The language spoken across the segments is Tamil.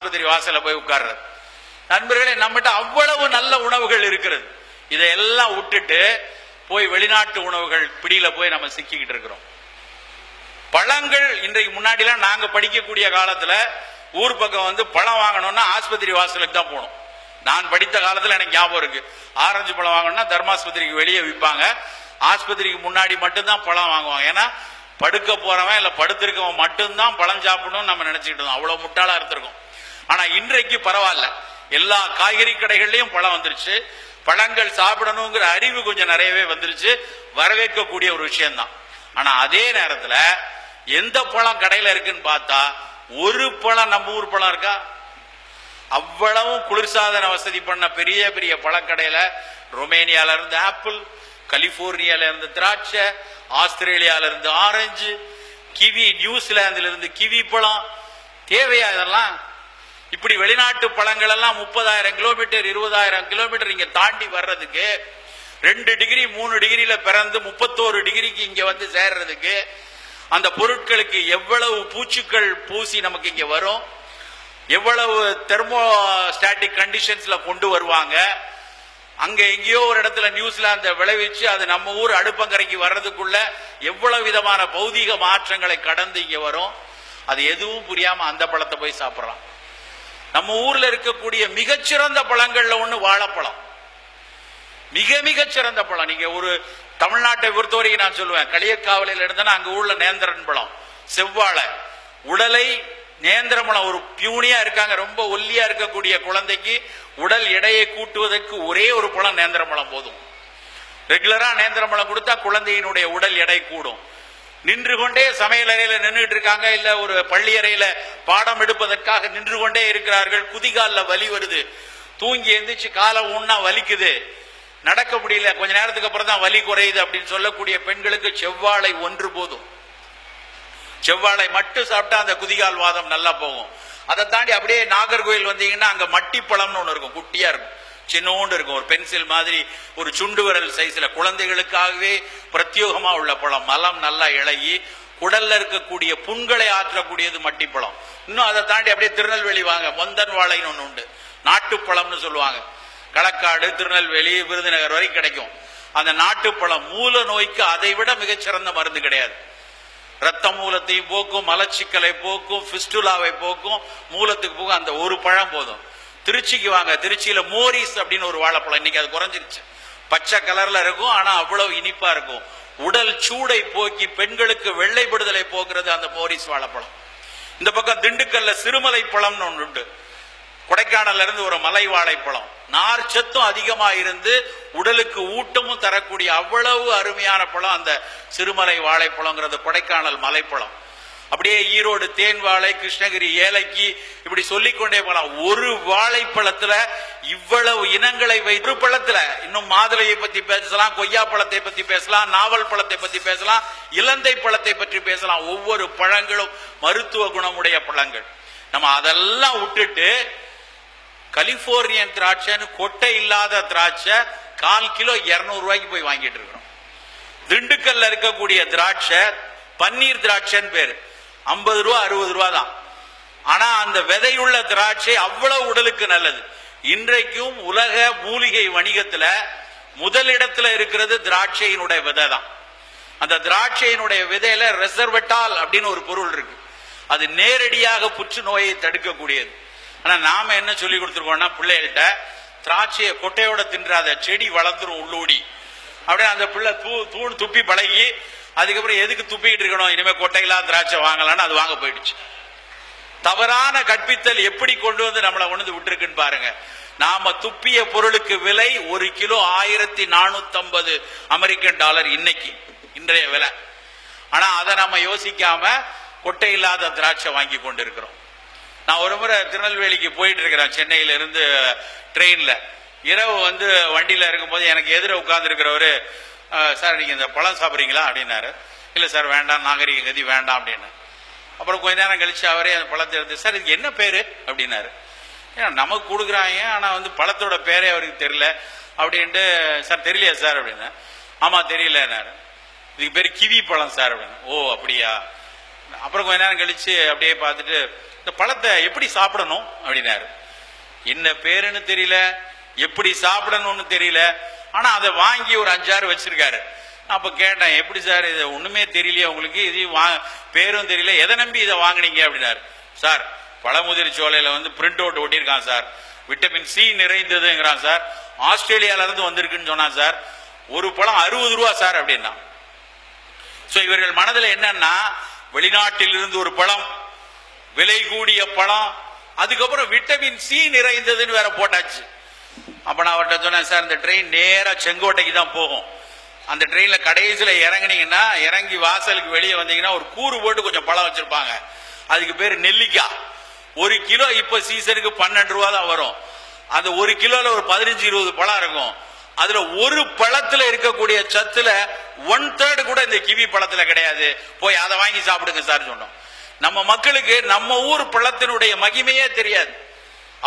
ஆஸ்பத்திரி வாசல்ல போய் உட்கார்றது. நண்பர்களே, நம்மகிட்ட அவ்வளவு நல்ல உணவுகள் இருக்கிறது. இதையெல்லாம் விட்டுட்டு போய் வெளிநாட்டு உணவுகள் பிடியில போய் நம்ம சிக்கிக்கிட்டு இருக்கிறோம். பழங்கள் இன்றைக்கு முன்னாடிலாம் நாங்க படிக்கக்கூடிய காலத்துல ஊர் பக்கம் வந்து பழம் வாங்கணும்னா ஆஸ்பத்திரி வாசலுக்கு தான் போகணும். நான் படித்த காலத்துல எனக்கு ஞாபகம் இருக்கு. ஆரஞ்சு பழம் வாங்கணும்னா தர்மாஸ்பத்திரிக்கு வெளியே விற்பாங்க. ஆஸ்பத்திரிக்கு முன்னாடி மட்டும்தான் பழம் வாங்குவாங்க. ஏன்னா படுக்க போறவன் இல்ல படுத்திருக்கவன் மட்டும்தான் பழம் சாப்பிடணும்னு நம்ம நினைச்சுக்கிட்டு இருந்தோம். அவ்வளவு முட்டாளா இருந்திருக்கும். ஆனா இன்றைக்கு பரவாயில்ல, எல்லா காய்கறி கடைகள்லயும் பழம் வந்துருச்சு. பழங்கள் சாப்பிடணுங்கிற அறிவு கொஞ்சம் நிறையவே வந்துருச்சு. வரவேற்கக்கூடிய ஒரு விஷயம்தான். ஆனா அதே நேரத்துல எந்த பழம் கடையில இருக்குன்னு பார்த்தா ஒரு பழம் நம்ம ஊர் பழம் இருக்கா? அவ்வளவும் குளிர்சாதன வசதி பண்ண பெரிய பெரிய பழக்கடையில ரொமேனியால இருந்து ஆப்பிள், கலிபோர்னியால இருந்து திராட்சை, ஆஸ்திரேலியால இருந்து ஆரஞ்சு, கிவி, நியூசிலாந்துல இருந்து கிவி பழம். தேவையா இதெல்லாம்? இப்படி வெளிநாட்டு பழங்கள் எல்லாம் 30,000 கிலோமீட்டர் 20,000 கிலோமீட்டர் இங்க தாண்டி வர்றதுக்கு 2 டிகிரி 3 டிகிரியில பிறந்து 31 டிகிரிக்கு இங்க வந்து சேர்றதுக்கு அந்த பொருட்களுக்கு எவ்வளவு பூச்சிகள் பூசி நமக்கு இங்க வரும், எவ்வளவு தெர்மோஸ்டாட்டிக் கண்டிஷன்ஸ்ல கொண்டு வருவாங்க. அங்க எங்கேயோ ஒரு இடத்துல நியூசிலாந்து விளைவிச்சு அது நம்ம ஊர் அடுப்பங்கரைக்கு வர்றதுக்குள்ள எவ்வளவு விதமான பௌதீக மாற்றங்களை கடந்து இங்க வரும். அது எதுவும் புரியாம அந்த பழத்தை போய் சாப்பிடலாம். நம்ம ஊர்ல இருக்கக்கூடிய மிகச்சிறந்த பழங்கள்ல ஒண்ணு வாழைப்பழம். மிக மிக சிறந்த பழம். நீங்க ஒரு தமிழ்நாட்டை பொறுத்தவரைக்கும் நான் சொல்லுவேன், களியக்காவலையில் இருந்தனா அங்க ஊர்ல நேந்திரன் பழம், செவ்வாழை, உடலை நேந்திரமலம் ஒரு பியூனியா இருக்காங்க, ரொம்ப ஒல்லியா இருக்கக்கூடிய குழந்தைக்கு உடல் எடையை கூட்டுவதற்கு ஒரே ஒரு பழம் நேந்திரமலம் போதும். ரெகுலரா நேந்திரமலம் கொடுத்தா குழந்தையினுடைய உடல் எடை கூடும். நின்று கொண்டே சமையல் அறையில நின்றுட்டு இருக்காங்க, இல்ல ஒரு பள்ளி அறையில பாடம் எடுப்பதற்காக நின்று கொண்டே இருக்கிறார்கள். குதிகால வலி வருது, தூங்கி எந்திரிச்சு காலை ஊன்னா வலிக்குது, நடக்க முடியல, கொஞ்ச நேரத்துக்கு அப்புறம் தான் வலி குறையுது அப்படின்னு சொல்லக்கூடிய பெண்களுக்கு செவ்வாழை ஒன்று போதும். செவ்வாழை மட்டும் சாப்பிட்டா அந்த குதிகால் வாதம் நல்லா போகும். அதை தாண்டி அப்படியே நாகர்கோயில் வந்தீங்கன்னா அங்க மட்டி பழம்னு ஒண்ணு இருக்கும், குட்டியா இருக்கும், சின்னோண்டு இருக்கும், ஒரு பென்சில் மாதிரி, ஒரு சுண்டு விரல் சைஸ்ல, குழந்தைகளுக்காகவே பிரத்யோகமா உள்ள பழம். மலம் நல்லா இழகி குடல்ல இருக்கக்கூடிய புண்களை ஆற்றக்கூடியது மட்டி பழம். இன்னும் அதை தாண்டி அப்படியே திருநெல்வேலி வாங்க, மொந்தன் வாழைன்னு ஒண்ணு உண்டு, நாட்டுப்பழம்னு சொல்லுவாங்க. களக்காடு, திருநெல்வேலி, விருதுநகர் வரை கிடைக்கும். அந்த நாட்டுப்பழம் மூல நோய்க்கு அதை விட மிகச்சிறந்த மருந்து கிடையாது. ரத்த மூலத்தையும் போக்கும், மலச்சிக்கலை போக்கும், பிஸ்டுலாவை போக்கும், மூலத்துக்கு போக்கும். அந்த ஒரு பழம் போதும். திருச்சிக்கு வாங்க, திருச்சியில மோரிஸ் அப்படின்னு ஒரு வாழைப்பழம், இன்னைக்கு அது குறைஞ்சிருச்சு, பச்சை கலர்ல இருக்கும், ஆனா அவ்வளவு இனிப்பா இருக்கும். உடல் சூடை போக்கி பெண்களுக்கு வெள்ளைப்படுதலை போக்குறது அந்த மோரிஸ் வாழைப்பழம். இந்த பக்கம் திண்டுக்கல்ல சிறுமலை பழம்னு ஒன்று உண்டு, கொடைக்கானல்ல இருந்து ஒரு மலை வாழைப்பழம், நார் சத்தும் அதிகமா இருந்து உடலுக்கு ஊட்டமும் தரக்கூடிய அவ்வளவு அருமையான பழம் அந்த சிறுமலை வாழைப்பழங்கிறது கொடைக்கானல் மலைப்பழம். அப்படியே ஈரோடு தேன் வாழை, கிருஷ்ணகிரி ஏலக்கி, இப்படி சொல்லிக்கொண்டே போகலாம். ஒரு வாழைப்பழத்துல இவ்வளவு இனங்களை வைத்து, பழத்துல இன்னும் மாதுளையை பத்தி பேசலாம், கொய்யா பழத்தை பத்தி பேசலாம், நாவல் பழத்தை பத்தி பேசலாம், இலந்தை பழத்தை பற்றி பேசலாம். ஒவ்வொரு பழங்களும் மருத்துவ குணமுடைய பழங்கள். நம்ம அதெல்லாம் விட்டுட்டு கலிபோர்னியன் திராட்சைன்னு கொட்டை இல்லாத திராட்சை 1/4 கிலோ 200 ரூபாய்க்கு போய் வாங்கிட்டு இருக்கிறோம். திண்டுக்கல்ல இருக்கக்கூடிய திராட்சை பன்னீர் திராட்சைன்னு பேரு, 50 ரூபா 60 ரூபா தான். ஆனா அந்த விதையுள்ள திராட்சை அவ்வளவு உடலுக்கு நல்லது. இன்றைக்கும் உலக மூலிகை வணிகத்துல முதலிடத்துல இருக்கிறது திராட்சையினுடைய விதை தான். அந்த திராட்சையினுடைய விதையில ரெசர்வட்டால் அப்படின்னு ஒரு பொருள் இருக்கு, அது நேரடியாக புற்றுநோயை தடுக்கக்கூடியது. ஆனா நாம என்ன சொல்லி கொடுத்துருக்கோம்னா பிள்ளைகள்கிட்ட, திராட்சையை கொட்டையோட தின்றாத, செடி வளர்ந்துரும் உள்ளூடி அப்படியே. அந்த பிள்ளை தூண் துப்பி பழகி அதுக்கப்புறம் எதுக்கு துப்பிக்கிட்டு இருக்கணும், இனிமே கொட்டையில்லா திராட்சை வாங்கலான்னு அது வாங்க போயிடுச்சு. தவறான கற்பித்தல் எப்படி கொண்டு வந்து நம்மளை கொண்டு விட்டுருக்குன்னு பாருங்க. நாம துப்பிய பொருளுக்கு விலை 1 கிலோ 1450 அமெரிக்கன் டாலர் இன்னைக்கு, இன்றைய விலை. ஆனா அதை நம்ம யோசிக்காம கொட்டை இல்லாத திராட்சை வாங்கி கொண்டு இருக்கிறோம். நான் ஒரு முறை திருநெல்வேலிக்கு போயிட்டு இருக்கிறேன், சென்னையில இருந்து ட்ரெயின்ல. இரவு வந்து வண்டியில இருக்கும்போது எனக்கு எதிர உட்கார்ந்து இருக்கிறவரு, சார் நீங்க இந்த பழம் சாப்பிட்றீங்களா அப்படின்னாரு. இல்ல சார் வேண்டாம், நாகரிக கதி வேண்டாம் அப்படின்னு. அப்புறம் கொஞ்ச நேரம் கழிச்சு அவரே அந்த பழத்தை எடுத்து, சார் இதுக்கு என்ன பேரு அப்படின்னாரு. ஏன்னா நமக்கு கொடுக்குறாங்க, ஆனா வந்து பழத்தோட பேரே அவருக்கு தெரியல அப்படின்ட்டு, சார் தெரியலையா சார் அப்படின்னு. ஆமா தெரியலன்னாரு. இதுக்கு பேரு கிவி பழம் சார் அப்படின்னு. ஓ அப்படியா. அப்புறம் கொஞ்ச நேரம் கழிச்சு அப்படியே பார்த்துட்டு, இந்த பழத்தை எப்படி சாப்பிடணும் அப்படின்னாரு. என்ன பேருன்னு தெரியல, எப்படி சாப்பிடணும்னு தெரியல, ஆனா அதை வாங்கி ஒரு 5-6 வச்சிருக்காரு. அப்ப கேட்டேன், எப்படி சார் இது ஒண்ணுமே தெரியலையே உங்களுக்கு, இது பேரும் தெரியல, எதை நம்பி இதை வாங்கினீங்க அப்படின்னாரு. சார் பழமுதிர் சோலையில பிரிண்ட் அவுட் ஒட்டியிருக்கான் சார், விட்டமின் சி நிறைந்ததுங்கிறான் சார், ஆஸ்திரேலியால இருந்து வந்திருக்குன்னு சொன்னான் சார், ஒரு பழம் 60 ரூபா சார் அப்படின்னா. சோ இவர்கள் மனதில் என்னன்னா, வெளிநாட்டில் இருந்து ஒரு பழம், விலை கூடிய பழம், அதுக்கப்புறம் விட்டமின் சி நிறைந்ததுன்னு வேற போட்டாச்சு. அப்ப நான் அவர்கிட்ட சொன்னேன், சார் இந்த ட்ரெயின் நேரா செங்கோட்டைக்கு தான் போகும், அந்த ட்ரெயின்ல கடைசியில இறங்குனீங்கன்னா, இறங்கி வாசலுக்கு வெளியே வந்தீங்கன்னா ஒரு கூறு போட்டு கொஞ்சம் பழம் வச்சிருப்பாங்க, அதுக்கு பேரு நெல்லிக்காய். 1 கிலோ இப்ப சீசனுக்கு 12 ரூபா தான் வரும். அந்த 1 கிலோல ஒரு 15-20 பழம் இருக்கும். அதுல ஒரு பழத்துல இருக்கக்கூடிய சத்துல 1/3 கூட இந்த கிவி பழத்துல கிடையாது. போய் அதை வாங்கி சாப்பிடுங்க சார் சொன்னோம். நம்ம மக்களுக்கு நம்ம ஊர் பழத்தினுடைய மகிமையே தெரியாது.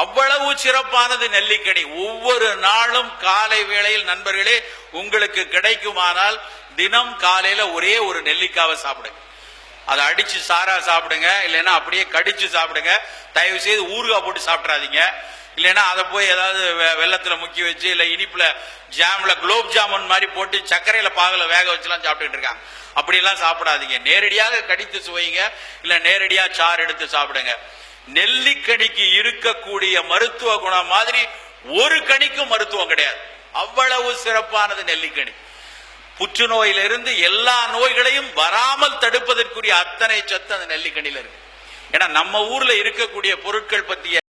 அவ்வளவு சிறப்பானது நெல்லிக்கனி. ஒவ்வொரு நாளும் காலை வேளையில் நண்பர்களே உங்களுக்கு கிடைக்குமானால் தினம் காலையில ஒரே ஒரு நெல்லிக்காவை சாப்பிடுங்க. அதை அடிச்சு சாரா சாப்பிடுங்க, இல்லைன்னா அப்படியே கடிச்சு சாப்பிடுங்க. தயவு செய்து ஊறுகாய் போட்டு சாப்பிடாதீங்க. இல்லைன்னா அதை போய் ஏதாவது வெள்ளத்துல முக்கி வச்சு, இல்ல இனிப்புல ஜாம்ல குலோப் ஜாமுன் மாதிரி போட்டு சர்க்கரையில பாகல வேக வச்சுலாம் சாப்பிட்டுட்டு இருக்காங்க. அப்படியெல்லாம் சாப்பிடாதீங்க. நேரடியாக கடித்து சுவைங்க, இல்ல நேரடியா சாறு எடுத்து சாப்பிடுங்க. நெல்லிக்கனிக்கு இருக்கக்கூடிய மருத்துவ குணம் மாதிரி ஒரு கனிக்கும் மருத்துவம் கிடையாது. அவ்வளவு சிறப்பானது நெல்லிக்கனி. புற்றுநோயிலிருந்து எல்லா நோய்களையும் வராமல் தடுப்பதற்குரிய அத்தனை சத்து அந்த நெல்லிக்கனில இருக்கு. ஏன்னா நம்ம ஊர்ல இருக்கக்கூடிய பொருட்கள் பத்திய